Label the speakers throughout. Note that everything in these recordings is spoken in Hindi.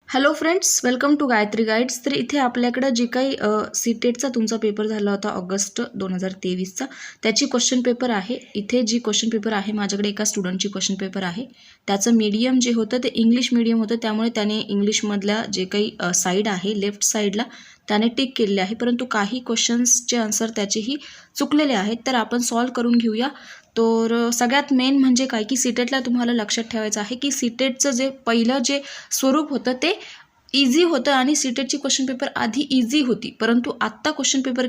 Speaker 1: Hello friends, welcome to Gayatri guides. तर इथे आपल्याकडं जे काही सीटेटचा तुमचा पेपर झाला होता ऑगस्ट 2023चा, त्याची क्वेश्चन पेपर आहे. इथे जी क्वेश्चन पेपर आहे माझ्याकडे एका स्टुडंटची क्वेश्चन पेपर आहे. त्याचं मीडियम जे होतं ते इंग्लिश मीडियम होतं, त्यामुळे त्याने इंग्लिशमधल्या जे काही साईड आहे लेफ्ट साईडला त्याने टिक केलेले आहे, परंतु काही क्वेश्चन्सचे आन्सर त्याचेही चुकलेले आहेत. तर आपण सॉल्व करून घेऊया. तर सगळ्यात मेन म्हणजे काय की सीटेटला तुम्हाला लक्षात ठेवायचं आहे की सीटेटचं जे पहिलं जे स्वरूप होतं ते इझी होतं आणि सीटेटची क्वेश्चन पेपर आधी इझी होती, परंतु आत्ता क्वेश्चन पेपर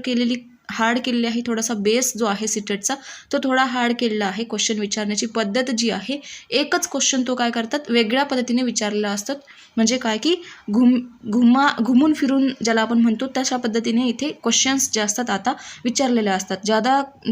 Speaker 1: हार्ड केलेली आहे. थोडासा बेस जो आहे सीटेटचा तो थोडा हार्ड केलेला आहे. क्वेश्चन विचारण्याची पद्धत जी आहे, एकच क्वेश्चन तो काय करतात वेगळ्या पद्धतीने विचारलेला असतात. म्हणजे काय की घुमून फिरून ज्याला आपण म्हणतो तशा पद्धतीने इथे क्वेश्चन्स जे असतात आता विचारलेले असतात.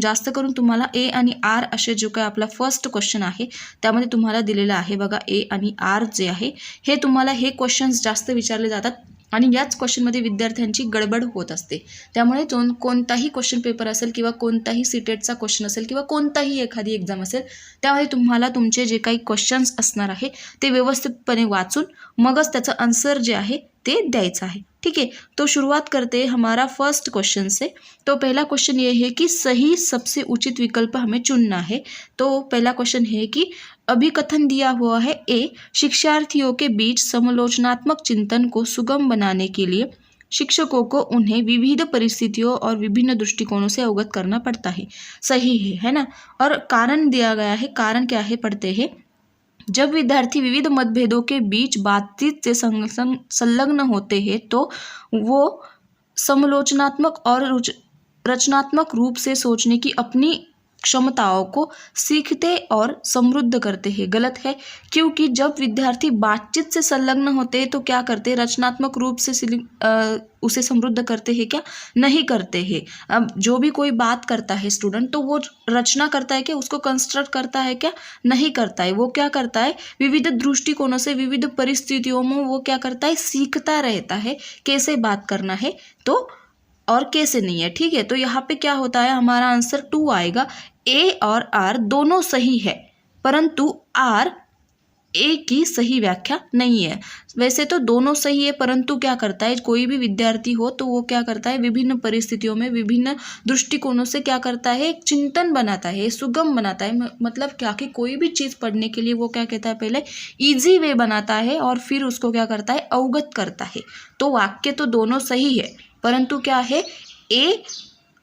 Speaker 1: जास्त करून तुम्हाला ए आणि आर असे जो काय आपला फर्स्ट क्वेश्चन आहे त्यामध्ये तुम्हाला दिलेलं आहे बघा. ए आणि आर जे आहे हे तुम्हाला हे क्वेश्चन्स जास्त विचारले जातात आणि याच क्वेश्चनमध्ये विद्यार्थ्यांची गडबड होत असते. त्यामुळे कोणताही क्वेश्चन पेपर असेल किंवा कोणताही सीटेटचा क्वेश्चन असेल किंवा कोणताही एखादी एक्झाम असेल, त्यामध्ये तुम्हाला तुमचे जे काही क्वेश्चन्स असणार आहे ते व्यवस्थितपणे वाचून मगच त्याचं आन्सर जे आहे ते द्यायचं आहे. ठीक है, तो शुरुआत करते हैं हमारा फर्स्ट क्वेश्चन से. तो पहला क्वेश्चन ये है कि सही सबसे उचित विकल्प हमें चुनना है. तो पहला क्वेश्चन है कि अभिकथन दिया हुआ है ए, शिक्षार्थियों के बीच समालोचनात्मक चिंतन को सुगम बनाने के लिए शिक्षकों को उन्हें विविध परिस्थितियों और विभिन्न दृष्टिकोणों से अवगत करना पड़ता है. सही है ना. और कारण दिया गया है. कारण क्या है पढ़ते हैं. जब विद्यार्थी विविध मतभेदों के बीच बातचीत से संलग्न होते हैं तो वो समालोचनात्मक और रचनात्मक रूप से सोचने की अपनी क्षमताओं को सीखते और समृद्ध करते हैं. गलत है, क्योंकि जब विद्यार्थी बातचीत से संलग्न होते हैं तो क्या करते हैं, रचनात्मक रूप से उसे समृद्ध करते हैं क्या, नहीं करते हैं. अब जो भी कोई बात करता है स्टूडेंट तो वो रचना करता है क्या, उसको कंस्ट्रक्ट करता है क्या, नहीं करता है. वो क्या करता है, विविध दृष्टिकोणों से विविध परिस्थितियों में वो क्या करता है, सीखता रहता है कैसे बात करना है तो और कैसे नहीं है. ठीक है, तो यहाँ पे क्या होता है, हमारा आंसर 2 आएगा. ए और आर दोनों सही है, परंतु आर ए की सही व्याख्या नहीं है. वैसे तो दोनों सही है, परंतु क्या करता है, कोई भी विद्यार्थी हो तो वो क्या करता है, विभिन्न परिस्थितियों में विभिन्न दृष्टिकोणों से क्या करता है, एक चिंतन बनाता है, सुगम बनाता है. मतलब क्या कि कोई भी चीज़ पढ़ने के लिए वो क्या कहता है, पहले ईजी वे बनाता है और फिर उसको क्या करता है, अवगत करता है. तो वाक्य तो दोनों सही है, परंतु क्या है, ए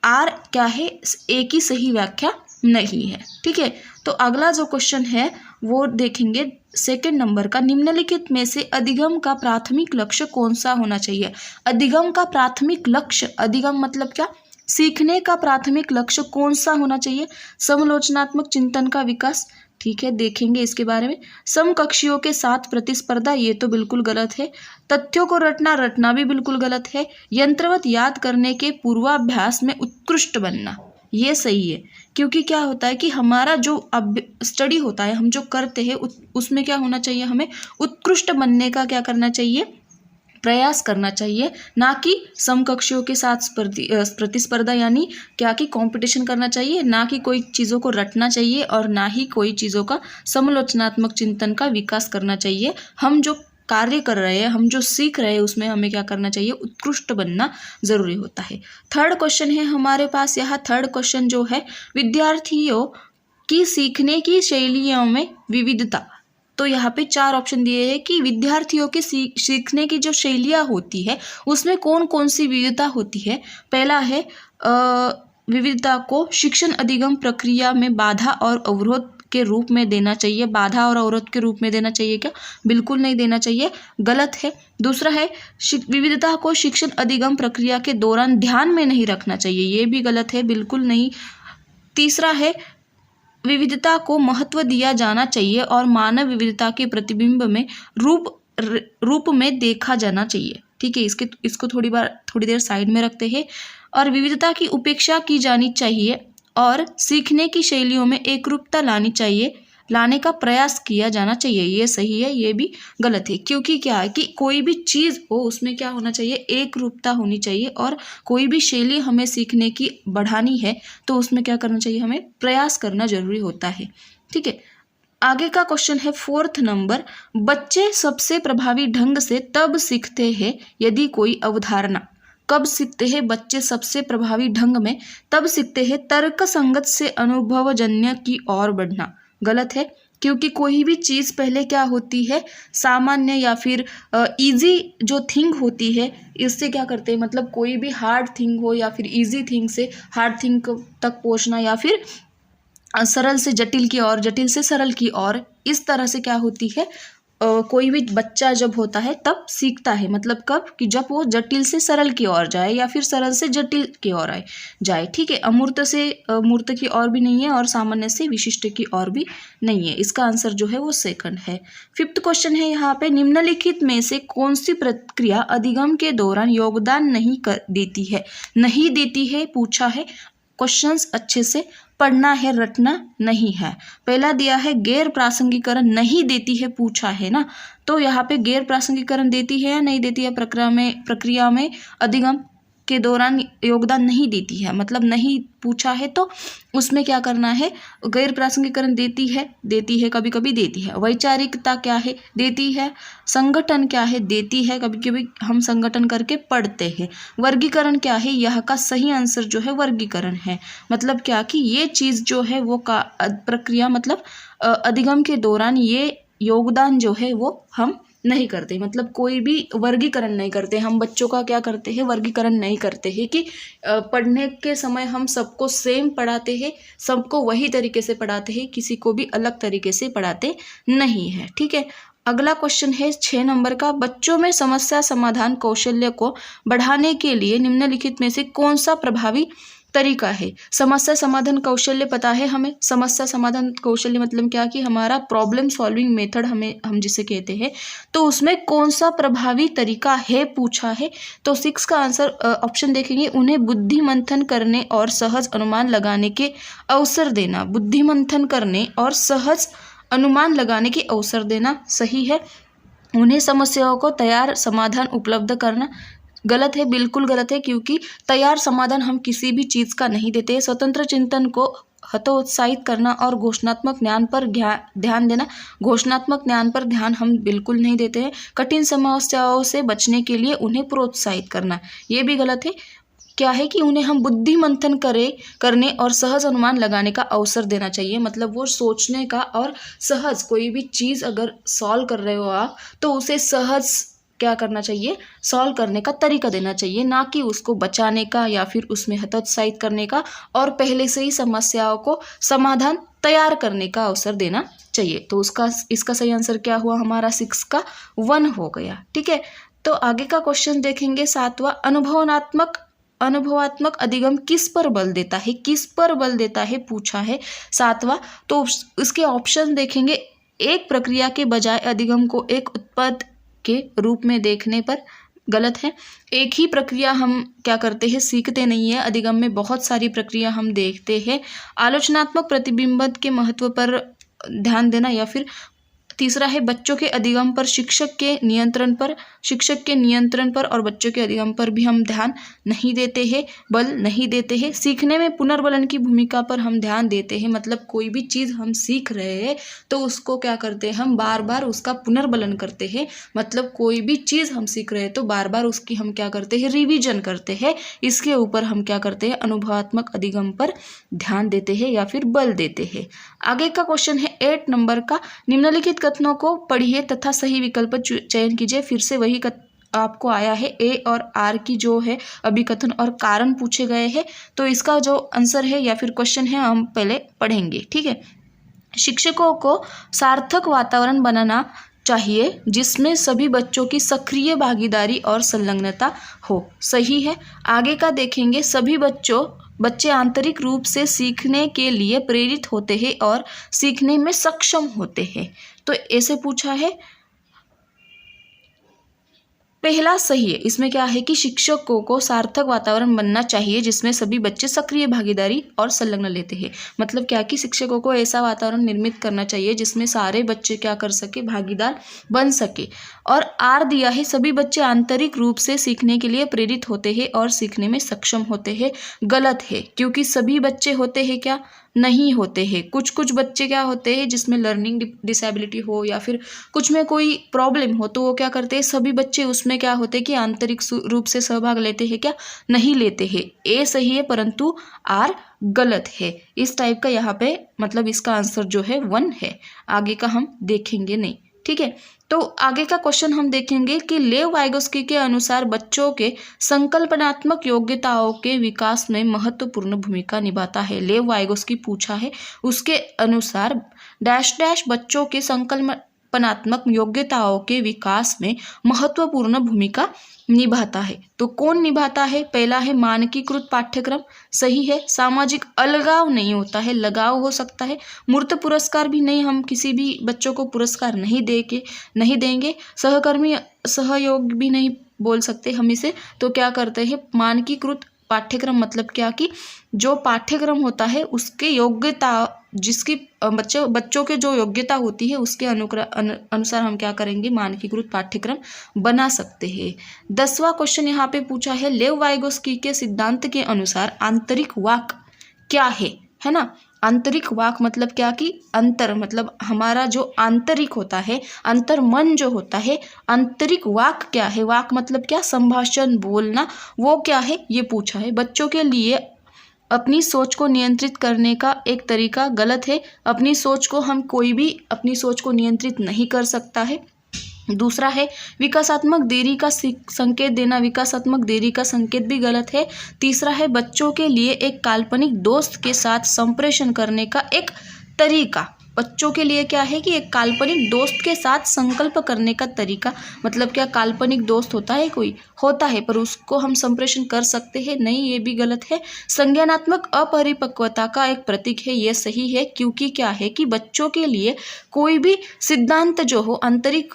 Speaker 1: आर क्या है, ए की सही व्याख्या नहीं है. ठीक है, तो अगला जो क्वेश्चन है वो देखेंगे सेकंड नंबर का. निम्नलिखित में से अधिगम का प्राथमिक लक्ष्य कौन सा होना चाहिए. अधिगम का प्राथमिक लक्ष्य, अधिगम मतलब क्या, सीखने का प्राथमिक लक्ष्य कौन सा होना चाहिए, समालोचनात्मक चिंतन का विकास. ठीक है, देखेंगे इसके बारे में. समकक्षियों के साथ प्रतिस्पर्धा, ये तो बिल्कुल गलत है. तथ्यों को रटना भी बिल्कुल गलत है. यंत्रवत याद करने के पूर्वाभ्यास में उत्कृष्ट बनना, ये सही है. क्योंकि क्या होता है कि हमारा जो अब स्टडी होता है, हम जो करते हैं उसमें क्या होना चाहिए, हमें उत्कृष्ट बनने का क्या करना चाहिए, प्रयास करना चाहिए, ना कि समकक्षियों के साथ प्रतिस्पर्धा यानी क्या कि कंपटीशन करना चाहिए, ना कि कोई चीज़ों को रटना चाहिए और ना ही कोई चीज़ों का समालोचनात्मक चिंतन का विकास करना चाहिए. हम जो कार्य कर रहे हैं, हम जो सीख रहे हैं उसमें हमें क्या करना चाहिए, उत्कृष्ट बनना ज़रूरी होता है. थर्ड क्वेश्चन है हमारे पास. यहाँ थर्ड क्वेश्चन जो है, विद्यार्थियों की सीखने की शैलियों में विविधता. तो यहाँ पे 4 ऑप्शन दिए हैं कि विद्यार्थियों के सीखने की जो शैलियाँ होती है उसमें कौन कौन सी विविधता होती है. पहला है विविधता को शिक्षण अधिगम प्रक्रिया में बाधा और अवरोध के रूप में देना चाहिए. बाधा और अवरोध के रूप में देना चाहिए क्या, बिल्कुल नहीं देना चाहिए, गलत है. दूसरा है विविधता को शिक्षण अधिगम प्रक्रिया के दौरान ध्यान में नहीं रखना चाहिए, ये भी गलत है, बिल्कुल नहीं. तीसरा है विविधता को महत्व दिया जाना चाहिए और मानव विविधता के प्रतिबिंब में रूप में देखा जाना चाहिए. ठीक है, इसको थोड़ी देर साइड में रखते हैं. और विविधता की उपेक्षा की जानी चाहिए और सीखने की शैलियों में एकरूपता लाने का प्रयास किया जाना चाहिए, ये सही है, ये भी गलत है. क्योंकि क्या है कि कोई भी चीज़ हो उसमें क्या होना चाहिए, एक रूपता होनी चाहिए. और कोई भी शैली हमें सीखने की बढ़ानी है तो उसमें क्या करना चाहिए, हमें प्रयास करना जरूरी होता है. ठीक है, आगे का क्वेश्चन है 4th नंबर, बच्चे सबसे प्रभावी ढंग से तब सीखते हैं यदि कोई अवधारणा, कब सीखते हैं बच्चे सबसे प्रभावी ढंग में, तब सीखते हैं तर्क संगत से अनुभवजन्य की ओर बढ़ना। गलत है, क्योंकि कोई भी चीज़ पहले क्या होती है, सामान्य या फिर इजी जो थिंग होती है, इससे क्या करते हैं, मतलब कोई भी हार्ड थिंग हो या फिर इजी थिंग से हार्ड थिंग तक पहुंचना, या फिर सरल से जटिल की ओर, जटिल से सरल की ओर, इस तरह से क्या होती है, कोई भी बच्चा जब होता है तब सीखता है। मतलब कब, कि जब वो जटिल से सरल की ओर जाए या फिर सरल से जटिल की ओर जाए। ठीक है, अमूर्त से मूर्त की ओर भी नहीं है और सामान्य से विशिष्ट की ओर भी नहीं है। इसका आंसर जो है वो सेकंड है। 5th क्वेश्चन है यहाँ पे, निम्नलिखित में से कौन सी प्रक्रिया अधिगम के दौरान योगदान नहीं देती है, नहीं देती है पूछा है। क्वेश्चंस अच्छे से पढ़ना है, रटना नहीं है। पहला दिया है गैर प्रासंगिकरण नहीं देती है पूछा है ना, तो यहाँ पे गैर प्रासंगिकरण देती है या नहीं देती है, प्रक्रिया में अधिगम के दौरान योगदान नहीं देती है, मतलब नहीं पूछा है तो उसमें क्या करना है, गैर प्रासंगिकरण देती है, कभी कभी देती है। वैचारिकता क्या है, देती है। संगठन क्या है, देती है, कभी कभी हम संगठन करके पढ़ते हैं। वर्गीकरण क्या है, यह का सही आंसर जो है वर्गीकरण है। मतलब क्या कि ये चीज़ जो है वो का प्रक्रिया, मतलब अधिगम के दौरान ये योगदान जो है वो हम नहीं करते, मतलब कोई भी वर्गीकरण नहीं करते। हम बच्चों का क्या करते हैं, वर्गीकरण नहीं करते हैं कि पढ़ने के समय हम सबको सेम पढ़ाते हैं, सबको वही तरीके से पढ़ाते हैं, किसी को भी अलग तरीके से पढ़ाते नहीं है। ठीक है, अगला क्वेश्चन है 6 नंबर का, बच्चों में समस्या समाधान कौशल्य को बढ़ाने के लिए निम्नलिखित में से कौन सा प्रभावी तरीका है। समस्या समाधान कौशल्य पता है हमें, समस्या समाधान कौशल्य मतलब क्या कि हमारा प्रॉब्लम सॉल्विंग मेथड हम जिसे कहते हैं, तो उसमें कौन सा प्रभावी तरीका है पूछा है। तो 6 का आंसर ऑप्शन देखेंगे, उन्हें बुद्धि मंथन करने और सहज अनुमान लगाने के अवसर देना। बुद्धि मंथन करने और सहज अनुमान लगाने के अवसर देना सही है। उन्हें समस्याओं को तैयार समाधान उपलब्ध करना, गलत है, बिल्कुल गलत है, क्योंकि तैयार समाधान हम किसी भी चीज़ का नहीं देते। स्वतंत्र चिंतन को हतोत्साहित करना और घोषणात्मक ज्ञान पर ध्यान देना, घोषणात्मक ज्ञान पर ध्यान हम बिल्कुल नहीं देते हैं। कठिन समस्याओं से बचने के लिए उन्हें प्रोत्साहित करना, ये भी गलत है। क्या है कि उन्हें हम बुद्धि मंथन करने और सहज अनुमान लगाने का अवसर देना चाहिए, मतलब वो सोचने का, और सहज कोई भी चीज़ अगर सॉल्व कर रहे हो आप तो उसे सहज क्या करना चाहिए, सॉल्व करने का तरीका देना चाहिए, ना कि उसको बचाने का या फिर उसमें हतोत्साहित करने का और पहले से ही समस्याओं को समाधान तैयार करने का अवसर देना चाहिए। तो इसका सही आंसर क्या हुआ, हमारा 6 का 1 हो गया। ठीक है, तो आगे का क्वेश्चन देखेंगे 7वां, अनुभवात्मक अधिगम किस पर बल देता है, किस पर बल देता है पूछा है 7वां। तो इसके ऑप्शन देखेंगे, एक प्रक्रिया के बजाय अधिगम को एक उत्पाद के रूप में देखने पर, गलत है। एक ही प्रक्रिया हम क्या करते हैं, सीखते नहीं है, अधिगम में बहुत सारी प्रक्रिया हम देखते हैं। आलोचनात्मक प्रतिबिंब के महत्व पर ध्यान देना, या फिर तीसरा है बच्चों के अधिगम पर शिक्षक के नियंत्रण पर और बच्चों के अधिगम पर भी हम ध्यान नहीं देते हैं, बल नहीं देते हैं। सीखने में पुनर्बलन की भूमिका पर हम ध्यान देते हैं, मतलब कोई भी चीज़ हम सीख रहे हैं तो उसको क्या करते हैं, हम बार बार उसका पुनर्बलन करते हैं, मतलब कोई भी चीज़ हम सीख रहे हैं तो बार बार उसकी हम क्या करते हैं, रिवीजन करते हैं। इसके ऊपर हम क्या करते हैं, अनुभवात्मक अधिगम पर ध्यान देते हैं या फिर बल देते हैं। आगे का क्वेश्चन है 8 नंबर का, निम्नलिखित कथनों को पढ़िए तथा सही विकल्प चयन कीजिए। फिर से वही आपको आया है, ए और आर की जो है अभिकथन और कारण पूछे गए हैं। तो इसका जो आंसर है या फिर क्वेश्चन है हम पहले पढ़ेंगे। ठीक है, शिक्षकों को सार्थक वातावरण बनाना चाहिए जिसमें सभी बच्चों की सक्रिय भागीदारी और संलग्नता हो, सही है। आगे का देखेंगे, सभी बच्चे आंतरिक रूप से सीखने के लिए प्रेरित होते हैं और सीखने में सक्षम होते हैं। तो ऐसे पूछा है, पहला सही है। इसमें क्या है कि शिक्षकों को सार्थक वातावरण बनना चाहिए जिसमें सभी बच्चे सक्रिय भागीदारी और संलग्न लेते हैं। मतलब क्या कि शिक्षकों को ऐसा वातावरण निर्मित करना चाहिए जिसमें सारे बच्चे क्या कर सके, भागीदार बन सके। और आर दिया है, सभी बच्चे आंतरिक रूप से सीखने के लिए प्रेरित होते हैं और सीखने में सक्षम होते हैं। गलत है, क्योंकि सभी बच्चे होते हैं क्या, नहीं होते हैं। कुछ कुछ बच्चे क्या होते हैं जिसमें लर्निंग डिसेबिलिटी हो या फिर कुछ में कोई प्रॉब्लम हो, तो वो क्या करते हैं, सभी बच्चे उसमें क्या होते हैं कि आंतरिक रूप से सहभाग लेते हैं क्या, नहीं लेते हैं। ए सही है परंतु आर गलत है। इस टाइप का यहाँ पे मतलब इसका आंसर जो है 1 है। आगे का हम देखेंगे नहीं, ठीक है। तो आगे का क्वेश्चन हम देखेंगे कि लेव वाइगोस्की के अनुसार बच्चों के संकल्पनात्मक योग्यताओं के विकास में महत्वपूर्ण भूमिका निभाता है। लेव वाइगोस्की पूछा है, उसके अनुसार डैश डैश बच्चों के संकल्पनात्मक योग्यताओं के विकास में महत्वपूर्ण भूमिका निभाता है। तो कौन निभाता है? पहला है मानकीकृत पाठ्यक्रम, सही है। सामाजिक अलगाव नहीं होता है, लगाव हो सकता है। मूर्त पुरस्कार भी नहीं, हम किसी भी बच्चों को पुरस्कार नहीं देंगे। सहकर्मी सहयोग भी नहीं बोल सकते हम इसे। तो क्या करते हैं, मानकीकृत पाठ्यक्रम मतलब क्या कि जो पाठ्यक्रम होता है उसके योग्यता, जिसकी बच्चों के जो योग्यता होती है उसके अनुसार हम क्या करेंगे, मानकीकृत पाठ्यक्रम बना सकते हैं। 10वां क्वेश्चन यहाँ पे पूछा है, लेव वाइगोस्की के सिद्धांत के अनुसार आंतरिक वाक क्या है ना। आंतरिक वाक मतलब क्या कि अंतर, मतलब हमारा जो आंतरिक होता है, अंतर मन जो होता है, आंतरिक वाक क्या है। वाक मतलब क्या, संभाषण, बोलना, वो क्या है ये पूछा है। बच्चों के लिए अपनी सोच को नियंत्रित करने का एक तरीका गलत है। अपनी सोच को कोई भी अपनी सोच को नियंत्रित नहीं कर सकता है। दूसरा है विकासात्मक देरी का संकेत देना, विकासात्मक देरी का संकेत भी गलत है। तीसरा है बच्चों के लिए एक काल्पनिक दोस्त के साथ संप्रेषण करने का एक तरीका। बच्चों के लिए क्या है कि एक काल्पनिक दोस्त के साथ संकल्प करने का तरीका, मतलब क्या काल्पनिक दोस्त होता है, कोई होता है पर उसको हम संप्रेषण कर सकते हैं, नहीं, ये भी गलत है। संज्ञानात्मक अपरिपक्वता का एक प्रतीक है, ये सही है, क्योंकि क्या है कि बच्चों के लिए कोई भी सिद्धांत जो हो आंतरिक,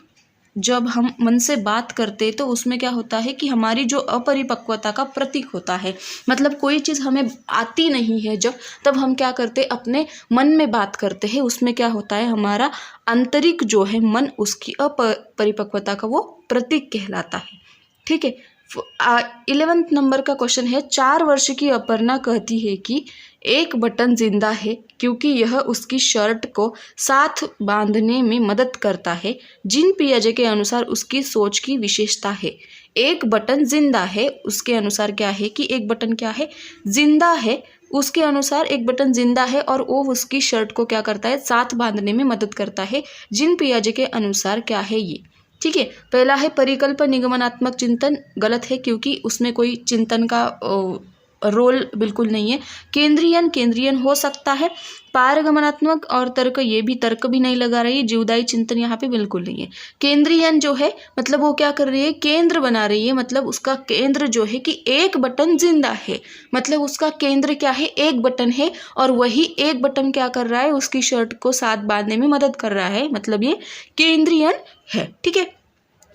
Speaker 1: जब हम मन से बात करते तो उसमें क्या होता है कि हमारी जो अपरिपक्वता का प्रतीक होता है। मतलब कोई चीज़ हमें आती नहीं है जब, तब हम क्या करते, अपने मन में बात करते हैं, उसमें क्या होता है, हमारा आंतरिक जो है मन, उसकी अपरिपक्वता का वो प्रतीक कहलाता है, ठीक है। 11वें नंबर का क्वेश्चन है, 4 वर्ष की अपर्णा कहती है कि एक बटन जिंदा है क्योंकि यह उसकी शर्ट को साथ बांधने में मदद करता है। जिन पियाजे के अनुसार उसकी सोच की विशेषता है। एक बटन जिंदा है, उसके अनुसार क्या है कि एक बटन क्या है, जिंदा है। उसके अनुसार एक बटन जिंदा है और वो उसकी शर्ट को क्या करता है, साथ बांधने में मदद करता है। जिन पियाजे के अनुसार क्या है ये, ठीक है। पहला है परिकल्प निगमनात्मक चिंतन, गलत है क्योंकि उसमें कोई चिंतन का रोल बिल्कुल नहीं है। केंद्रीयन हो सकता है। पारगमनात्मक और तर्क, ये भी तर्क भी नहीं लगा रही है। जीवदायी चिंतन यहाँ पे बिल्कुल नहीं है। केंद्रीयन जो है मतलब वो क्या कर रही है, केंद्र बना रही है, मतलब उसका केंद्र जो है कि एक बटन जिंदा है, मतलब उसका केंद्र क्या है, एक बटन है और वही एक बटन क्या कर रहा है, उसकी शर्ट को साथ बांधने में मदद कर रहा है, मतलब ये केंद्रीयन है, ठीक है।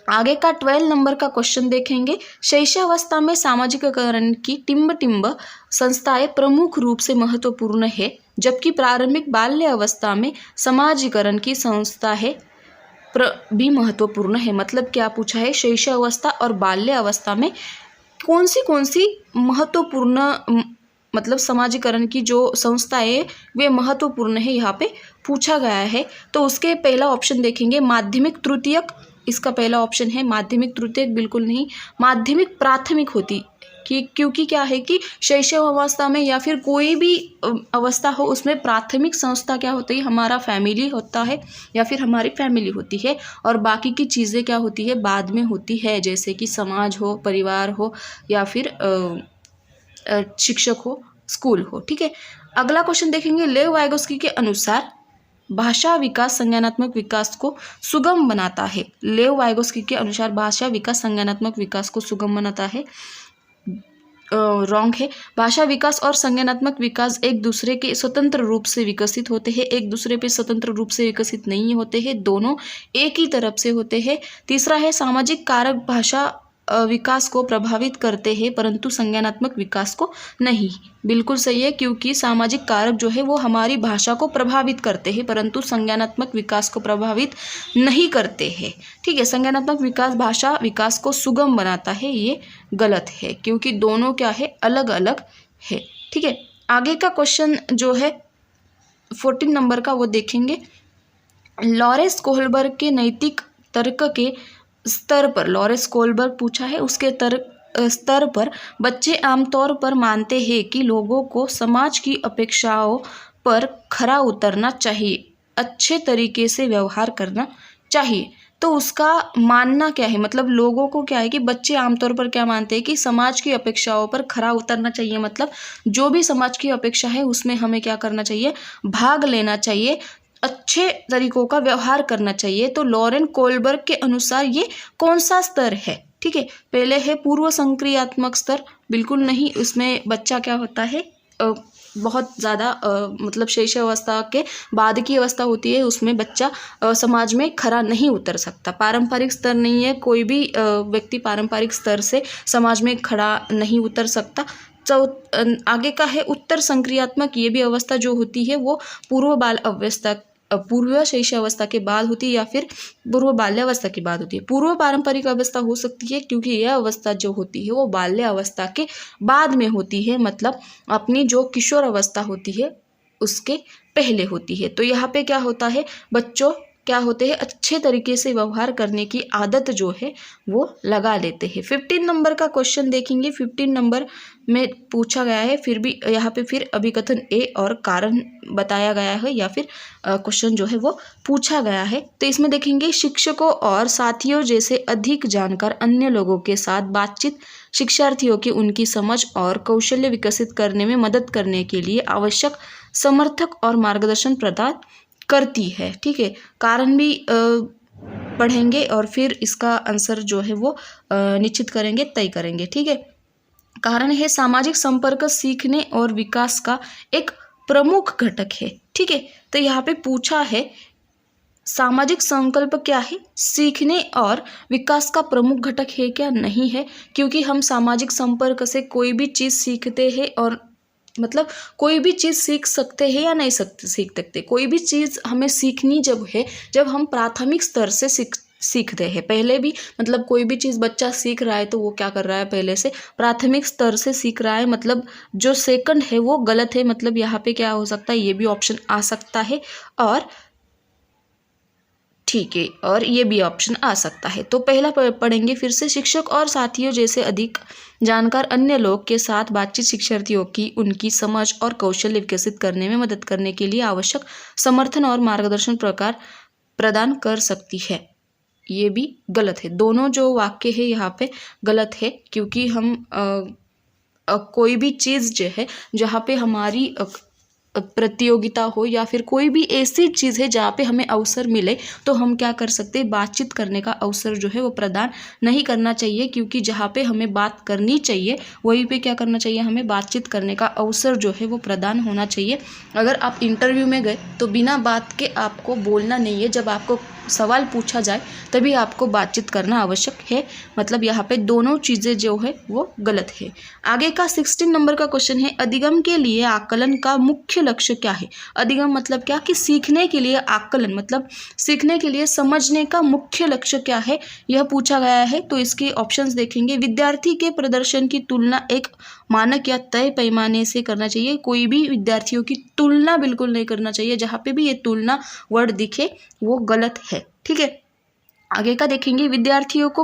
Speaker 1: आगे का 12 नंबर का क्वेश्चन देखेंगे। शैशवावस्था में सामाजिककरण की टिम्ब संस्थाएं प्रमुख रूप से महत्वपूर्ण है, जबकि प्रारंभिक बाल्य अवस्था में समाजीकरण की संस्थाएं भी महत्वपूर्ण है। मतलब क्या पूछा है, शैशवावस्था और बाल्य अवस्था में कौन सी महत्वपूर्ण, मतलब समाजीकरण की जो संस्थाएं वे महत्वपूर्ण है, यहाँ पे पूछा गया है। तो उसके पहला ऑप्शन देखेंगे, माध्यमिक तृतीयक, इसका पहला ऑप्शन है। माध्यमिक तृतीयक बिल्कुल नहीं, माध्यमिक प्राथमिक होती क्योंकि क्या है कि शैशव अवस्था में या फिर कोई भी अवस्था हो उसमें प्राथमिक संस्था क्या होती है, हमारा फैमिली होता है या फिर हमारी फैमिली होती है, और बाकी की चीज़ें क्या होती है, बाद में होती है, जैसे कि समाज हो, परिवार हो या फिर शिक्षक हो, स्कूल हो, ठीक है। अगला क्वेश्चन देखेंगे। लेव वाइगोस्की के अनुसार भाषा विकास संज्ञानात्मक विकास को सुगम बनाता है। लेव वाइगोस्की के अनुसार भाषा विकास संज्ञानात्मक विकास को सुगम बनाता है, रॉन्ग है। भाषा विकास और संज्ञानात्मक विकास एक दूसरे के स्वतंत्र रूप से विकसित होते हैं, एक दूसरे पे स्वतंत्र रूप से विकसित नहीं होते हैं, दोनों एक ही तरफ से होते हैं। तीसरा है सामाजिक कारक भाषा विकास को प्रभावित करते हैं परंतु संज्ञानात्मक विकास को नहीं, बिल्कुल सही है, क्योंकि सामाजिक कारक जो है वो हमारी भाषा को प्रभावित करते हैं परंतु संज्ञानात्मक विकास को प्रभावित नहीं करते हैं, ठीक है। संज्ञानात्मक विकास भाषा विकास को सुगम बनाता है, ये गलत है क्योंकि दोनों क्या है, अलग अलग है, ठीक है। आगे का क्वेश्चन जो है 14 नंबर का वो देखेंगे। लॉरेंस कोहलबर्ग के नैतिक तर्क के स्तर पर, लॉरेंस कोहलबर्ग पूछा है, उसके स्तर पर बच्चे आमतौर पर मानते हैं कि लोगों को समाज की अपेक्षाओं पर खरा उतरना चाहिए, अच्छे तरीके से व्यवहार करना चाहिए। तो उसका मानना क्या है, मतलब लोगों को क्या है कि बच्चे आमतौर पर क्या मानते हैं कि समाज की अपेक्षाओं पर खरा उतरना चाहिए, मतलब जो भी समाज की अपेक्षा है उसमें हमें क्या करना चाहिए, भाग लेना चाहिए, अच्छे तरीकों का व्यवहार करना चाहिए। तो लॉरेंस कोहलबर्ग के अनुसार ये कौन सा स्तर है? ठीक है, पहले है पूर्व संक्रियात्मक स्तर, बिल्कुल नहीं, उसमें बच्चा क्या होता है, बहुत ज़्यादा मतलब शैशवावस्था के बाद की अवस्था होती है, उसमें बच्चा समाज में खरा नहीं उतर सकता। पारंपरिक स्तर नहीं है, कोई भी व्यक्ति पारंपरिक स्तर से समाज में खड़ा नहीं उतर सकता। आगे का है उत्तर संक्रियात्मक, ये भी अवस्था जो होती है वो पूर्व बाल अवस्था, पूर्व शैशवावस्था के बाद होती है या फिर पूर्व बाल्यावस्था के बाद होती है। पूर्व पारंपरिक अवस्था हो सकती है क्योंकि यह अवस्था जो होती है वो बाल्य अवस्था के बाद में होती है, मतलब अपनी जो किशोर अवस्था होती है उसके पहले होती है। तो यहाँ पे क्या होता है, बच्चों क्या होते हैं, अच्छे तरीके से व्यवहार करने की आदत जो है वो लगा लेते हैं। 15 नंबर का क्वेश्चन देखेंगे। 15 नंबर में पूछा गया है, फिर भी यहाँ पे फिर अभिकथन ए और कारण बताया गया है या फिर क्वेश्चन जो है वो पूछा गया है। तो इसमें देखेंगे शिक्षकों और साथियों जैसे अधिक जानकार अन्य लोगों के साथ बातचीत शिक्षार्थियों की उनकी समझ और कौशल्य विकसित करने में मदद करने के लिए आवश्यक समर्थक और मार्गदर्शन प्रदान करती है। ठीक है, कारण भी पढ़ेंगे और फिर इसका आंसर जो है वो निश्चित करेंगे, तय करेंगे। ठीक है, कारण है सामाजिक संपर्क सीखने और विकास का एक प्रमुख घटक है। ठीक है, तो यहाँ पे पूछा है सामाजिक संकल्प क्या है, सीखने और विकास का प्रमुख घटक है क्या, नहीं है, क्योंकि हम सामाजिक संपर्क से कोई भी चीज़ सीखते हैं और मतलब कोई भी चीज़ सीख सकते हैं या नहीं सीख सकते। कोई भी चीज़ हमें सीखनी जब है जब हम प्राथमिक स्तर से सीखते हैं। पहले भी मतलब कोई भी चीज़ बच्चा सीख रहा है तो वो क्या कर रहा है, पहले से प्राथमिक स्तर से सीख रहा है, मतलब जो सेकंड है वो गलत है, मतलब यहाँ पे क्या हो सकता है, ये भी ऑप्शन आ सकता है और ठीक है, और ये भी ऑप्शन आ सकता है। तो पहला पढ़ेंगे फिर से, शिक्षक और साथियों जैसे अधिक जानकार अन्य लोग के साथ बातचीत शिक्षार्थियों की उनकी समझ और कौशल्य विकसित करने में मदद करने के लिए आवश्यक समर्थन और मार्गदर्शन प्रदान कर सकती है। ये भी गलत है, दोनों जो वाक्य है यहाँ पे गलत है, क्योंकि हम कोई भी चीज़ जो है जहाँ पे हमारी प्रतियोगिता हो या फिर कोई भी ऐसी चीज़ है जहाँ पे हमें अवसर मिले तो हम क्या कर सकते हैं, बातचीत करने का अवसर जो है वो प्रदान नहीं करना चाहिए, क्योंकि जहाँ पे हमें बात करनी चाहिए वहीं पे क्या करना चाहिए, हमें बातचीत करने का अवसर जो है वो प्रदान होना चाहिए। अगर आप इंटरव्यू में गए तो बिना बात के आपको बोलना नहीं है, जब आपको सवाल पूछा जाए तभी आपको बातचीत करना आवश्यक है, मतलब यहाँ पे दोनों चीज़ें जो है वो गलत है। आगे का 16 नंबर का क्वेश्चन है, अधिगम के लिए आकलन का मुख्य लक्ष्य क्या है। अधिगम मतलब क्या, कि सीखने के लिए आकलन मतलब सीखने के लिए समझने का मुख्य लक्ष्य क्या है, यह पूछा गया है। तो इसके ऑप्शंस देखेंगे, विद्यार्थी के प्रदर्शन की तुलना एक मानक या तय पैमाने से करना चाहिए, कोई भी विद्यार्थियों की तुलना बिल्कुल नहीं करना चाहिए, जहाँ पे भी ये तुलना वर्ड दिखे वो गलत है। ठीक है, आगे का देखेंगे, विद्यार्थियों को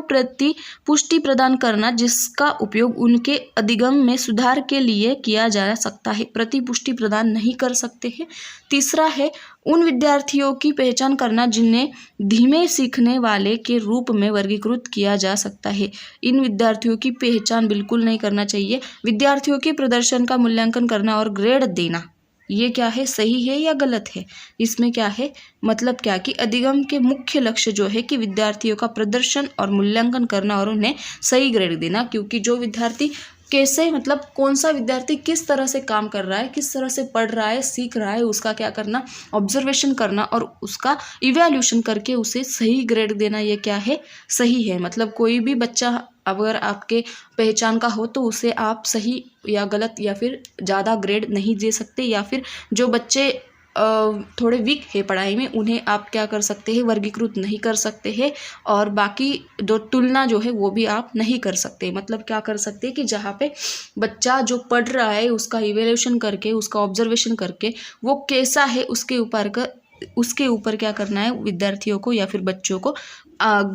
Speaker 1: पुष्टि प्रदान करना जिसका उपयोग उनके अधिगम में सुधार के लिए किया जा सकता है, प्रतिपुष्टि प्रदान नहीं कर सकते हैं। तीसरा है, उन विद्यार्थियों की पहचान करना जिन्हें धीमे सीखने वाले के रूप में वर्गीकृत किया जा सकता है, इन विद्यार्थियों की पहचान बिल्कुल नहीं करना चाहिए। विद्यार्थियों के प्रदर्शन का मूल्यांकन करना और ग्रेड देना, ये क्या है, सही है या गलत है, इसमें क्या है, मतलब क्या कि अधिगम के मुख्य लक्ष्य जो है कि विद्यार्थियों का प्रदर्शन और मूल्यांकन करना और उन्हें सही ग्रेड देना, क्योंकि जो विद्यार्थी कैसे मतलब कौन सा विद्यार्थी किस तरह से काम कर रहा है, किस तरह से पढ़ रहा है, सीख रहा है, उसका क्या करना, ऑब्जर्वेशन करना और उसका इवैल्यूएशन करके उसे सही ग्रेड देना, ये क्या है, सही है। मतलब कोई भी बच्चा अगर आपके पहचान का हो तो उसे आप सही या गलत या फिर ज़्यादा ग्रेड नहीं दे सकते, या फिर जो बच्चे थोड़े वीक है पढ़ाई में, उन्हें आप क्या कर सकते हैं, वर्गीकृत नहीं कर सकते हैं, और बाकी जो तुलना जो है वो भी आप नहीं कर सकते। मतलब क्या कर सकते हैं कि जहाँ पे बच्चा जो पढ़ रहा है उसका इवेल्यूशन करके, उसका ऑब्जर्वेशन करके वो कैसा है उसके ऊपर क्या करना है, विद्यार्थियों को या फिर बच्चों को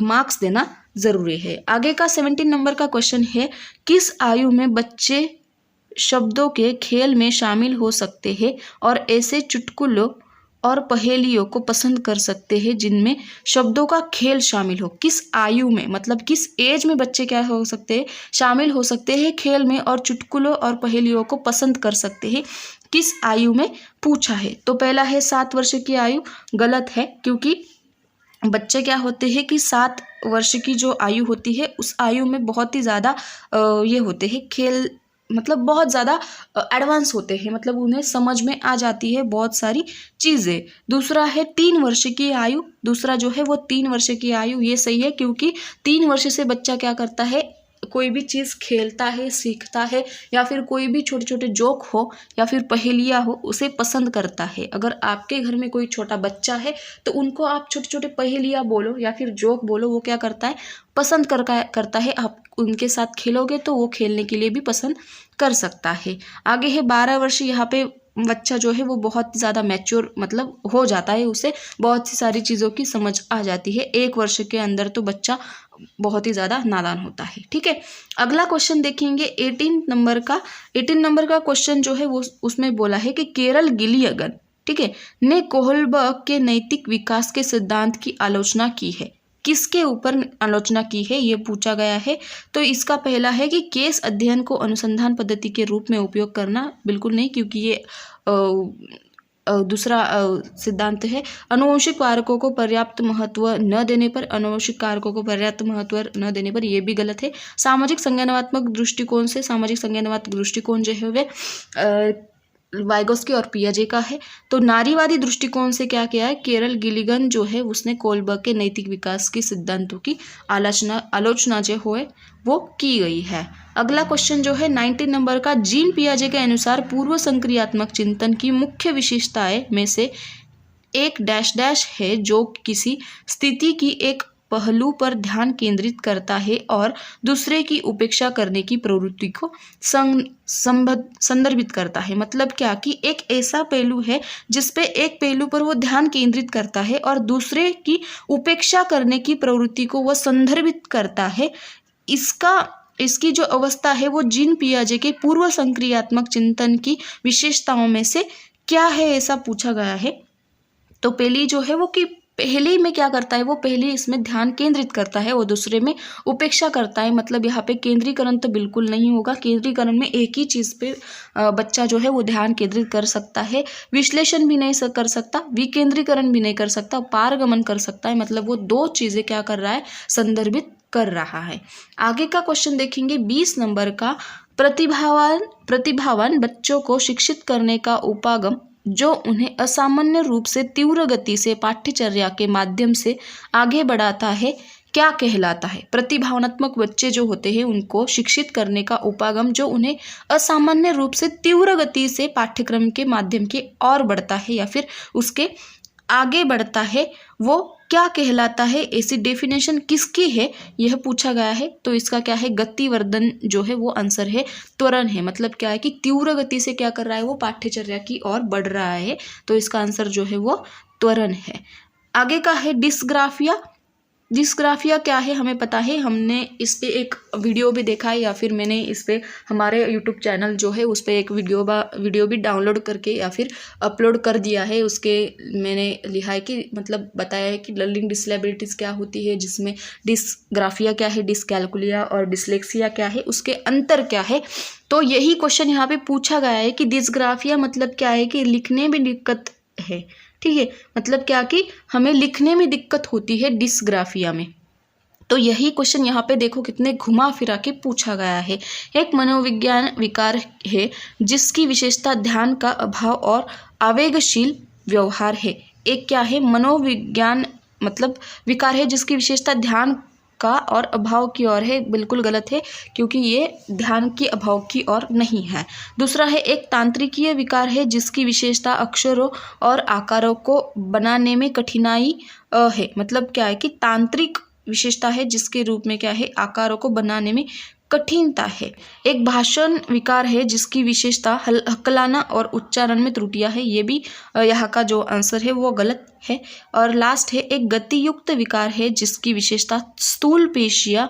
Speaker 1: मार्क्स देना ज़रूरी है। आगे का 17 नंबर का क्वेश्चन है, किस आयु में बच्चे शब्दों के खेल में शामिल हो सकते हैं और ऐसे चुटकुलों और पहेलियों को पसंद कर सकते हैं जिनमें शब्दों का खेल शामिल हो। किस आयु में, मतलब किस एज में बच्चे क्या हो सकते हैं, शामिल हो सकते हैं खेल में और चुटकुलों और पहेलियों को पसंद कर सकते हैं, किस आयु में पूछा है। तो पहला है 7 वर्ष की आयु, गलत है, क्योंकि बच्चे क्या होते हैं कि 7 वर्ष की जो आयु होती है उस आयु में बहुत ही ज़्यादा ये होते हैं खेल, मतलब बहुत ज़्यादा एडवांस होते हैं, मतलब उन्हें समझ में आ जाती है बहुत सारी चीज़ें। दूसरा है 3 वर्ष की आयु, दूसरा जो है वो 3 वर्ष की आयु, ये सही है, क्योंकि 3 वर्ष से बच्चा क्या करता है, कोई भी चीज़ खेलता है, सीखता है, या फिर कोई भी छोटे छोटे जोक हो या फिर पहेलियाँ हो उसे पसंद करता है। अगर आपके घर में कोई छोटा बच्चा है तो उनको आप छोटे छोटे पहेलियाँ बोलो या फिर जोक बोलो, वो क्या करता है, पसंद करता है। आप उनके साथ खेलोगे तो वो खेलने के लिए भी पसंद कर सकता है। आगे है 12 वर्ष, यहाँ पे बच्चा जो है वो बहुत ज़्यादा मैच्योर मतलब हो जाता है, उसे बहुत सी सारी चीज़ों की समझ आ जाती है। 1 वर्ष के अंदर तो बच्चा बहुत ही ज़्यादा नादान होता है। ठीक है, अगला क्वेश्चन देखेंगे 18 नंबर का। 18 नंबर का क्वेश्चन जो है वो उसमें बोला है कि केरल गिलियगन, ठीक है, ने कोहलबर्ग के नैतिक विकास के सिद्धांत की आलोचना की है। किसके ऊपर आलोचना की है ये पूछा गया है। तो इसका पहला है कि केस अध्ययन को अनुसंधान पद्धति के रूप में उपयोग करना, बिल्कुल नहीं, क्योंकि ये दूसरा सिद्धांत है। आनुवंशिक कारकों को पर्याप्त महत्व न देने पर, आनुवंशिक कारकों को पर्याप्त महत्व न देने पर, ये भी गलत है। सामाजिक संज्ञानात्मक दृष्टिकोण से, सामाजिक संज्ञानात्मक दृष्टिकोण जो है वे वाइगोस्की और पियाजे का है। तो नारीवादी दृष्टिकोण से क्या किया है, केरल गिलिगन जो है उसने कोहलबर्ग के नैतिक विकास के सिद्धांतों की आलोचना जो है वो की गई है। अगला क्वेश्चन जो है 19 नंबर का, जीन पियाजे के अनुसार पूर्व संक्रियात्मक चिंतन की मुख्य विशेषताएं में से एक डैश डैश है जो किसी स्थिति की एक पहलू पर ध्यान केंद्रित करता है और दूसरे की उपेक्षा करने की प्रवृत्ति को संदर्भित करता है। मतलब क्या कि एक ऐसा पहलू है जिसपे एक पहलू पर वो ध्यान केंद्रित करता है और दूसरे की उपेक्षा करने की प्रवृत्ति को वह संदर्भित करता है। इसकी जो अवस्था है वो जीन पियाजे के पूर्व संक्रियात्मक चिंतन की विशेषताओं में से क्या है, ऐसा पूछा गया है। तो पहली जो है वो कि पहले में क्या करता है, वो पहले इसमें ध्यान केंद्रित करता है और दूसरे में उपेक्षा करता है। मतलब यहाँ पे केंद्रीकरण तो बिल्कुल नहीं होगा। केंद्रीकरण में एक ही चीज़ पे बच्चा जो है वो ध्यान केंद्रित कर सकता है, विश्लेषण भी नहीं कर सकता, विकेंद्रीकरण भी नहीं कर सकता, पारगमन कर सकता है। मतलब वो 2 चीज़ें क्या कर रहा है, संदर्भित कर रहा है। आगे का क्वेश्चन देखेंगे 20 नंबर का, प्रतिभावान बच्चों को शिक्षित करने का उपागम जो उन्हें असामान्य रूप से तीव्र गति से पाठ्यचर्या के माध्यम से आगे बढ़ाता है क्या कहलाता है। प्रतिभावात्मक बच्चे जो होते हैं उनको शिक्षित करने का उपागम जो उन्हें असामान्य रूप से तीव्र गति से पाठ्यक्रम के माध्यम के और बढ़ता है या फिर उसके आगे बढ़ता है, वो क्या कहलाता है। ऐसी डेफिनेशन किसकी है यह पूछा गया है। तो इसका क्या है, गतिवर्धन जो है वो आंसर है, त्वरण है। मतलब क्या है कि तीव्र गति से क्या कर रहा है, वो पाठ्यचर्या की ओर बढ़ रहा है। तो इसका आंसर जो है वो त्वरण है। आगे का है डिस्ग्राफिया। डिस्ग्राफिया क्या है हमें पता है, हमने इस पे एक वीडियो भी देखा है या फिर मैंने इस पे हमारे यूट्यूब चैनल जो है उस पे एक वीडियो भी डाउनलोड करके या फिर अपलोड कर दिया है। उसके मैंने लिखा है कि मतलब बताया है कि लर्निंग डिसेबिलिटीज़ क्या होती है, जिसमें डिस्ग्राफिया क्या है, डिस्कैल्कुलिया और डिसलेक्सिया क्या है, उसके अंतर क्या है। तो यही क्वेश्चन यहाँ पे पूछा गया है कि डिस्ग्राफिया मतलब क्या है कि लिखने में दिक्कत है, ठीक है, मतलब क्या कि हमें लिखने में दिक्कत होती है डिस्ग्राफिया में। तो यही क्वेश्चन यहाँ पे देखो कितने घुमा फिरा के पूछा गया है। एक मनोविज्ञान विकार है जिसकी विशेषता ध्यान का अभाव और आवेगशील व्यवहार है। एक क्या है, मनोविज्ञान मतलब विकार है जिसकी विशेषता ध्यान का और अभाव की ओर है, बिल्कुल गलत है क्योंकि ये ध्यान के अभाव की ओर नहीं है। दूसरा है एक तांत्रिकीय विकार है जिसकी विशेषता अक्षरों और आकारों को बनाने में कठिनाई है। मतलब क्या है कि तांत्रिक विशेषता है जिसके रूप में क्या है आकारों को बनाने में कठिनता है। एक भाषण विकार है जिसकी विशेषता हकलाना और उच्चारण में त्रुटियां है, ये भी यहाँ का जो आंसर है वो गलत है। और लास्ट है एक गतियुक्त विकार है जिसकी विशेषता स्थूल पेशियां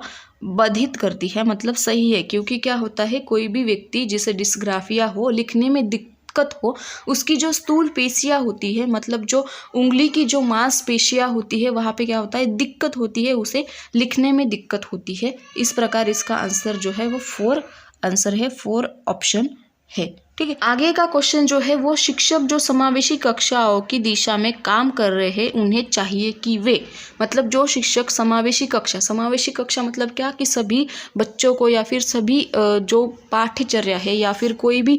Speaker 1: बाधित करती है। मतलब सही है क्योंकि क्या होता है कोई भी व्यक्ति जिसे डिस्ग्राफिया हो, लिखने में दिक्कत हो, उसकी जो स्थूल पेशियां होती है, मतलब जो उंगली की जो मांसपेशियां होती है वहाँ पे क्या होता है दिक्कत होती है, उसे लिखने में दिक्कत होती है। इस प्रकार इसका आंसर जो है वो 4 आंसर है, 4 ऑप्शन है। ठीक है, आगे का क्वेश्चन जो है वो शिक्षक जो समावेशी कक्षाओं की दिशा में काम कर रहे हैं उन्हें चाहिए कि वे, मतलब जो शिक्षक समावेशी कक्षा मतलब क्या कि सभी बच्चों को या फिर सभी जो पाठ्यचर्या है या फिर कोई भी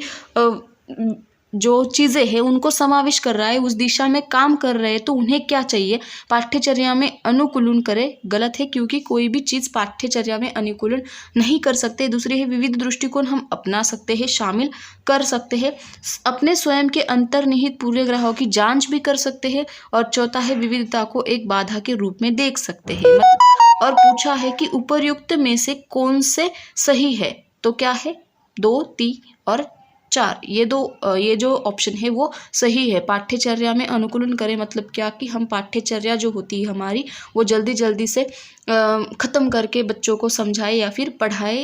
Speaker 1: जो चीज़ें हैं उनको समावेश कर रहा है, उस दिशा में काम कर रहे हैं, तो उन्हें क्या चाहिए पाठ्यचर्या में अनुकूलन करे। गलत है क्योंकि कोई भी चीज़ पाठ्यचर्या में अनुकूलन नहीं कर सकते। दूसरी है विविध दृष्टिकोण हम अपना सकते हैं, शामिल कर सकते हैं, अपने स्वयं के अंतर्निहित पूर्वाग्रहों की जांच भी कर सकते हैं। और चौथा है विविधता को एक बाधा के रूप में देख सकते हैं। और पूछा है कि उपर्युक्त में से कौन से सही है, तो क्या है 2, 3 और 4, ये जो ऑप्शन है वो सही है। पाठ्यचर्या में अनुकूलन करें मतलब क्या कि हम पाठ्यचर्या जो होती है हमारी वो जल्दी से ख़त्म करके बच्चों को समझाए या फिर पढ़ाए,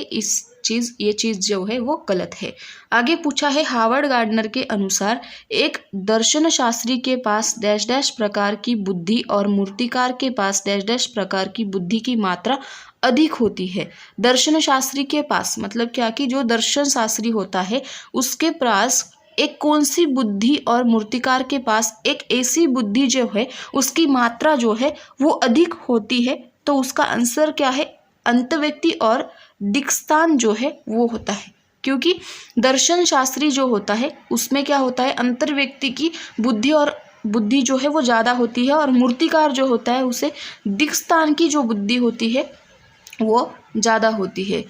Speaker 1: ये चीज़ जो है वो गलत है। आगे पूछा है हावर्ड गार्डनर के अनुसार एक दर्शन शास्त्री के पास डैश डैश प्रकार की बुद्धि और मूर्तिकार के पास डैश डैश प्रकार की बुद्धि की मात्रा अधिक होती है। दर्शन शास्त्री के पास मतलब क्या कि जो दर्शन शास्त्री होता है उसके पास एक कौन सी बुद्धि और मूर्तिकार के पास एक ऐसी बुद्धि जो है उसकी मात्रा जो है वो अधिक होती है, तो उसका आंसर क्या है अंतव्यक्ति और दिक्स्थान जो है वो होता है। क्योंकि दर्शन शास्त्री जो होता है उसमें क्या होता है अंतर्व्यक्ति की बुद्धि जो है वो ज़्यादा होती है, और मूर्तिकार जो होता है उसे दिक्स्थान की जो बुद्धि होती है वो ज़्यादा होती है।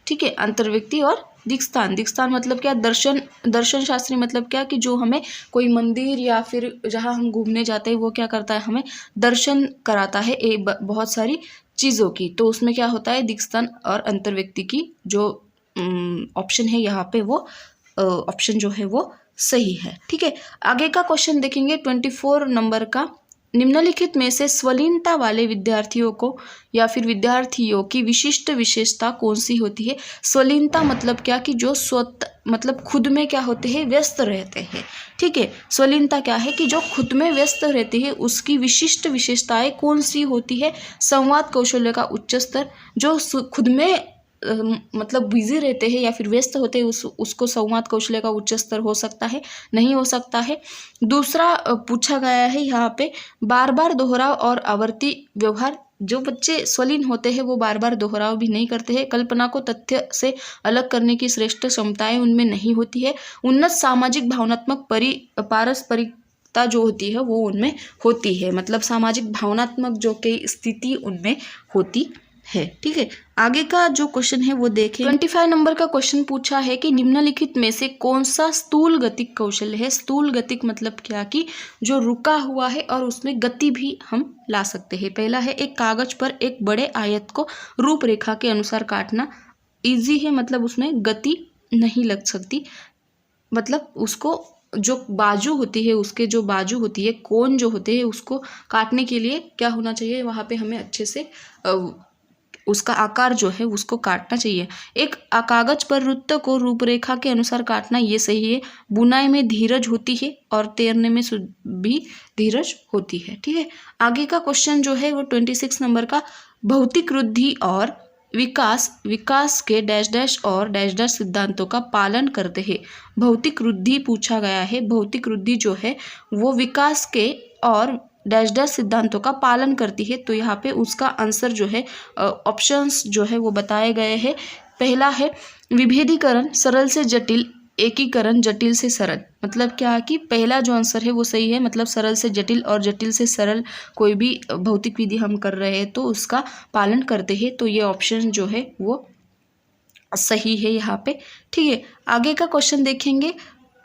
Speaker 1: ठीक है, अंतर्व्यक्ति और दिक्स्थान मतलब क्या दर्शन शास्त्री मतलब क्या कि जो हमें कोई मंदिर या फिर जहाँ हम घूमने जाते हैं वो क्या करता है हमें दर्शन कराता है बहुत सारी चीज़ों की, तो उसमें क्या होता है दिक्स्थान और अंतर्व्यक्ति की जो ऑप्शन है यहाँ पे वो ऑप्शन जो है वो सही है। ठीक है, आगे का क्वेश्चन देखेंगे 24 नंबर का। निम्नलिखित में से स्वलीनता वाले विद्यार्थियों को या फिर विद्यार्थियों की विशिष्ट विशेषता कौन सी होती है। स्वलीनता मतलब क्या कि जो मतलब खुद में क्या होते हैं व्यस्त रहते हैं। ठीक है, स्वलीनता क्या है कि जो खुद में व्यस्त रहती है उसकी विशिष्ट विशेषताएं कौन सी होती है। संवाद कौशल्य का उच्च स्तर, जो खुद में मतलब बिजी रहते हैं या फिर व्यस्त होते हैं उसको संवाद कौशल्य का उच्च स्तर हो सकता है, नहीं हो सकता है। दूसरा पूछा गया है यहाँ पे बार बार दोहराव और आवर्ती व्यवहार, जो बच्चे स्वलीन होते हैं वो बार बार दोहराव भी नहीं करते हैं। कल्पना को तथ्य से अलग करने की श्रेष्ठ क्षमताएं उनमें नहीं होती है। उन्नत सामाजिक भावनात्मक पारस्परिकता जो होती है वो उनमें होती है, मतलब सामाजिक भावनात्मक जो की स्थिति उनमें होती है। ठीक है, आगे का जो क्वेश्चन है वो देखें। 25 नंबर का क्वेश्चन पूछा है कि निम्नलिखित में से कौन सा स्थूल गतिक कौशल्य है। स्थूल गतिक मतलब क्या कि जो रुका हुआ है और उसमें गति भी हम ला सकते हैं। पहला है एक कागज पर एक बड़े आयत को रूपरेखा के अनुसार काटना। इजी है, मतलब उसमें गति नहीं लग सकती, मतलब उसको जो बाजू होती है उसके जो बाजू होती है कोण जो होते हैं उसको काटने के लिए क्या होना चाहिए वहाँ पे हमें अच्छे से उसका आकार जो है उसको काटना चाहिए। एक कागज पर वृत्त को रूपरेखा के अनुसार काटना ये सही है। बुनाई में धीरज होती है और तैरने में भी धीरज होती है। ठीक है, आगे का क्वेश्चन जो है वो 26 नंबर का भौतिक वृद्धि और विकास के डैश डैश और डैश डैश सिद्धांतों का पालन करते हैं। भौतिक वृद्धि पूछा गया है। भौतिक वृद्धि जो है वो विकास के और डैश डैश सिद्धांतों का पालन करती है, तो यहाँ पे उसका आंसर जो है ऑप्शंस जो है वो बताए गए हैं। पहला है विभेदीकरण, सरल से जटिल एकीकरण जटिल से सरल, मतलब क्या कि पहला जो आंसर है वो सही है, मतलब सरल से जटिल और जटिल से सरल कोई भी भौतिक विधि हम कर रहे हैं तो उसका पालन करते हैं, तो ये ऑप्शन जो है वो सही है यहाँ पे। ठीक है, आगे का क्वेश्चन देखेंगे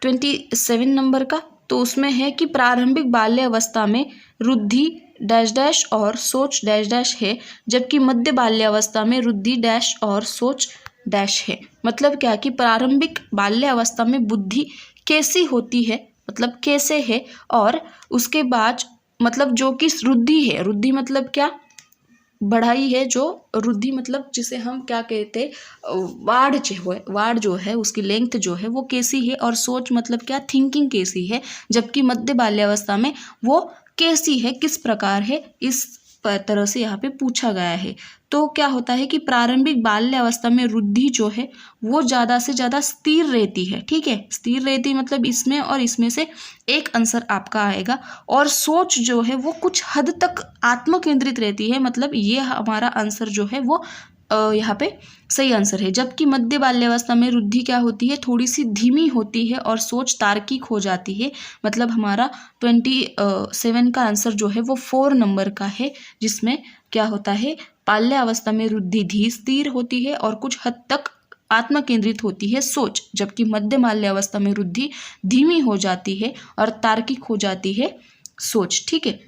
Speaker 1: 27 नंबर का। तो उसमें है कि प्रारंभिक बाल्य अवस्था में रुद्धि डैश डैश और सोच डैश डैश है, जबकि मध्य बाल्यावस्था में रुद्धि डैश और सोच डैश है। मतलब क्या कि प्रारंभिक बाल्य अवस्था में बुद्धि कैसी होती है, मतलब कैसे है, और उसके बाद मतलब जो कि रुद्धि है, रुद्धि मतलब क्या, बढ़ाई है, जो रुद्धि मतलब जिसे हम क्या कहते हैं, वार्ड जो है उसकी लेंथ जो है वो कैसी है, और सोच मतलब क्या, थिंकिंग कैसी है, जबकि मध्य बाल्यावस्था में वो कैसी है, किस प्रकार है, इस तरह से यहाँ पे पूछा गया है। तो क्या होता है कि प्रारंभिक बाल्य अवस्था में रुद्धि जो है वो ज़्यादा से ज़्यादा स्थिर रहती है। ठीक है, स्थिर रहती मतलब इसमें और इसमें से एक आंसर आपका आएगा। और सोच जो है वो कुछ हद तक आत्म केंद्रित रहती है, मतलब ये हमारा आंसर जो है वो यहाँ पे सही आंसर है। जबकि मध्य बाल्यावस्था में रुद्धि क्या होती है, थोड़ी सी धीमी होती है और सोच तार्किक हो जाती है। मतलब हमारा 27 का आंसर जो है वो 4 नंबर का है, जिसमें क्या होता है, बाल्यावस्था में रुद्धि स्थिर होती है और कुछ हद तक आत्म केंद्रित होती है सोच, जबकि मध्य बाल्यावस्था में रुद्धि धीमी हो जाती है और तार्किक हो जाती है सोच। ठीक है,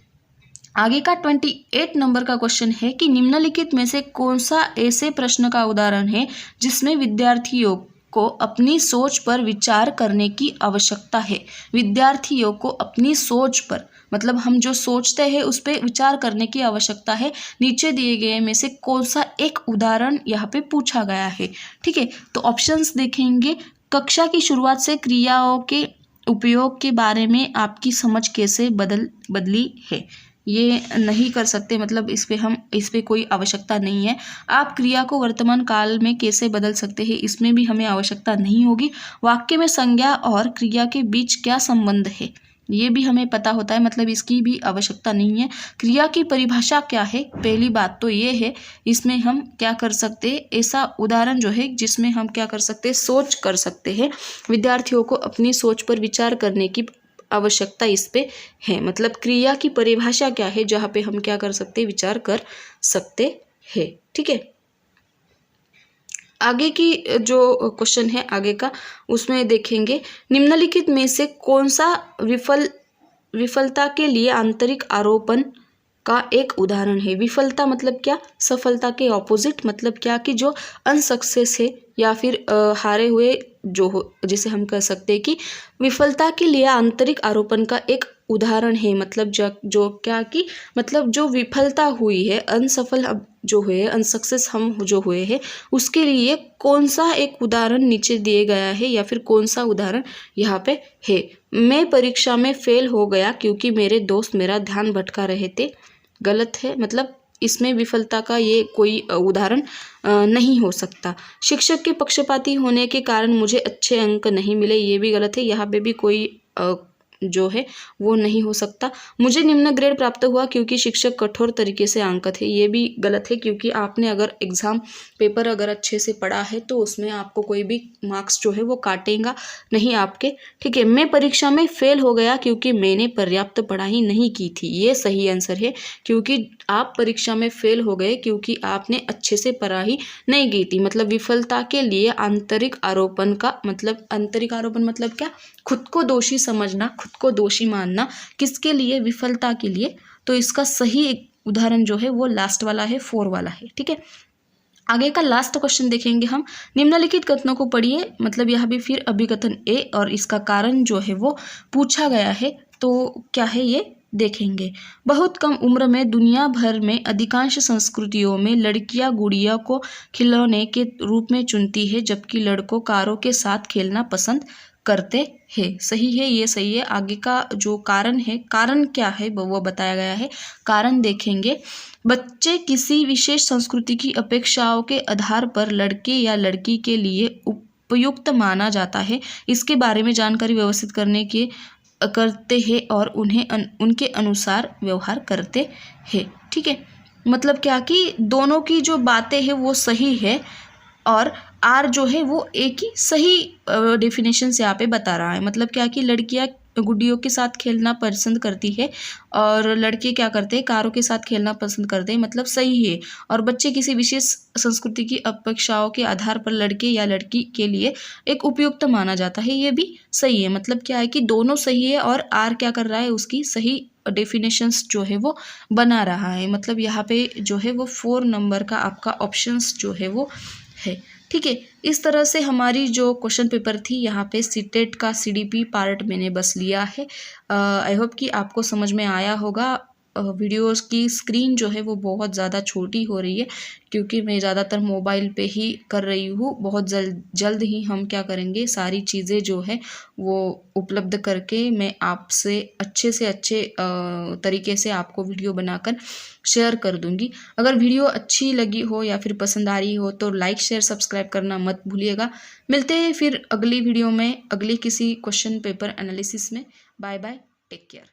Speaker 1: आगे का 28 नंबर का क्वेश्चन है कि निम्नलिखित में से कौन सा ऐसे प्रश्न का उदाहरण है जिसमें विद्यार्थियों को अपनी सोच पर विचार करने की आवश्यकता है। विद्यार्थियों को अपनी सोच पर, मतलब हम जो सोचते हैं उस पर विचार करने की आवश्यकता है। नीचे दिए गए में से कौन सा एक उदाहरण यहाँ पे पूछा गया है। ठीक है, तो ऑप्शंस देखेंगे। कक्षा की शुरुआत से क्रियाओं के उपयोग के बारे में आपकी समझ कैसे बदली है। ये नहीं कर सकते, मतलब इस पे कोई आवश्यकता नहीं है। आप क्रिया को वर्तमान काल में कैसे बदल सकते हैं, इसमें भी हमें आवश्यकता नहीं होगी। वाक्य में संज्ञा और क्रिया के बीच क्या संबंध है, ये भी हमें पता होता है, मतलब इसकी भी आवश्यकता नहीं है। क्रिया की परिभाषा क्या है, पहली बात तो ये है। इसमें हम क्या कर सकते हैं, ऐसा उदाहरण जो है जिसमें हम क्या कर सकते हैं, सोच कर सकते हैं। विद्यार्थियों को अपनी सोच पर विचार करने की आवश्यकता इस पे है, मतलब क्रिया की परिभाषा क्या है जहाँ पे हम क्या कर सकते हैं, विचार कर सकते हैं। ठीक है, आगे की जो क्वेश्चन है आगे का, उसमें देखेंगे निम्नलिखित में से कौन सा विफलता के लिए आंतरिक आरोपण का एक उदाहरण है। विफलता मतलब क्या, सफलता के ऑपोजिट, मतलब क्या कि जो अनसक्सेस है या फिर हारे हुए जो हो, जिसे हम कह सकते हैं कि विफलता के लिए आंतरिक आरोपण का एक उदाहरण है। मतलब जो क्या कि मतलब जो विफलता हुई है, अनसफल जो हुए, अनसक्सेस हम जो हुए हैं, उसके लिए कौन सा एक उदाहरण नीचे दिए गया है या फिर कौन सा उदाहरण यहाँ पे है। मैं परीक्षा में फेल हो गया क्योंकि मेरे दोस्त मेरा ध्यान भटका रहे थे। गलत है, मतलब इसमें विफलता का ये कोई उदाहरण नहीं हो सकता। शिक्षक के पक्षपाती होने के कारण मुझे अच्छे अंक नहीं मिले, ये भी गलत है। यहाँ पे भी कोई जो है वो नहीं हो सकता। मुझे निम्न ग्रेड प्राप्त हुआ क्योंकि शिक्षक कठोर तरीके से अंक थे, ये भी गलत है, क्योंकि आपने अगर एग्ज़ाम पेपर अगर अच्छे से पढ़ा है तो उसमें आपको कोई भी मार्क्स जो है वो काटेगा नहीं आपके। ठीक है, मैं परीक्षा में फेल हो गया क्योंकि मैंने पर्याप्त पढ़ाई नहीं की थी, ये सही आंसर है, क्योंकि आप परीक्षा में फेल हो गए क्योंकि आपने अच्छे से पढ़ाई नहीं की थी। मतलब विफलता के लिए आंतरिक आरोपण का मतलब, आंतरिक आरोपण मतलब क्या, खुद को दोषी समझना, खुद को दोषी मानना, किसके लिए, विफलता के लिए। तो इसका सही उदाहरण जो है वो लास्ट वाला है, 4 वाला है। ठीक है, आगे का लास्ट क्वेश्चन देखेंगे हम। निम्नलिखित कथनों को पढ़िए, मतलब यहाँ भी फिर अभिकथन ए और इसका कारण जो है वो पूछा गया है। तो क्या है ये देखेंगे। बहुत कम उम्र में दुनिया भर में अधिकांश संस्कृतियों में लड़कियां गुड़िया को खिलौने के रूप में चुनती है, जबकि लड़कों कारों के साथ खेलना पसंद करते हैं। सही है, ये सही है। आगे का जो कारण है, कारण क्या है वो बताया गया है। कारण देखेंगे, बच्चे किसी विशेष संस्कृति की अपेक्षाओं के आधार पर लड़के या लड़की के लिए उपयुक्त माना जाता है, इसके बारे में जानकारी व्यवस्थित करते हैं और उन्हें उनके अनुसार व्यवहार करते हैं। ठीक है, मतलब क्या कि दोनों की जो बातें हैं वो सही है, और आर जो है वो ए की सही डेफिनेशन से यहाँ पे बता रहा है। मतलब क्या कि लड़कियाँ गुड्डियों के साथ खेलना पसंद करती है और लड़के क्या करते हैं, कारों के साथ खेलना पसंद करते हैं, मतलब सही है। और बच्चे किसी विशेष संस्कृति की अपेक्षाओं के आधार पर लड़के या लड़की के लिए एक उपयुक्त माना जाता है, ये भी सही है। मतलब क्या है कि दोनों सही है और आर क्या कर रहा है, उसकी सही डेफिनेशंस जो है वो बना रहा है। मतलब यहाँ पे जो है वो 4 नंबर का आपका ऑप्शंस जो है वो है। ठीक है, इस तरह से हमारी जो क्वेश्चन पेपर थी यहाँ पे सीटेट का सीडीपी पार्ट मैंने बस लिया है। आई होप कि आपको समझ में आया होगा। वीडियोस की स्क्रीन जो है वो बहुत ज़्यादा छोटी हो रही है क्योंकि मैं ज़्यादातर मोबाइल पे ही कर रही हूँ। बहुत जल्द ही हम क्या करेंगे, सारी चीज़ें जो है वो उपलब्ध करके मैं आपसे अच्छे से अच्छे तरीके से आपको वीडियो बनाकर शेयर कर दूंगी। अगर वीडियो अच्छी लगी हो या फिर पसंद आ रही हो तो लाइक शेयर सब्सक्राइब करना मत भूलिएगा। मिलते हैं फिर अगली वीडियो में, अगली किसी क्वेश्चन पेपर एनालिसिस में। Bye bye, take care.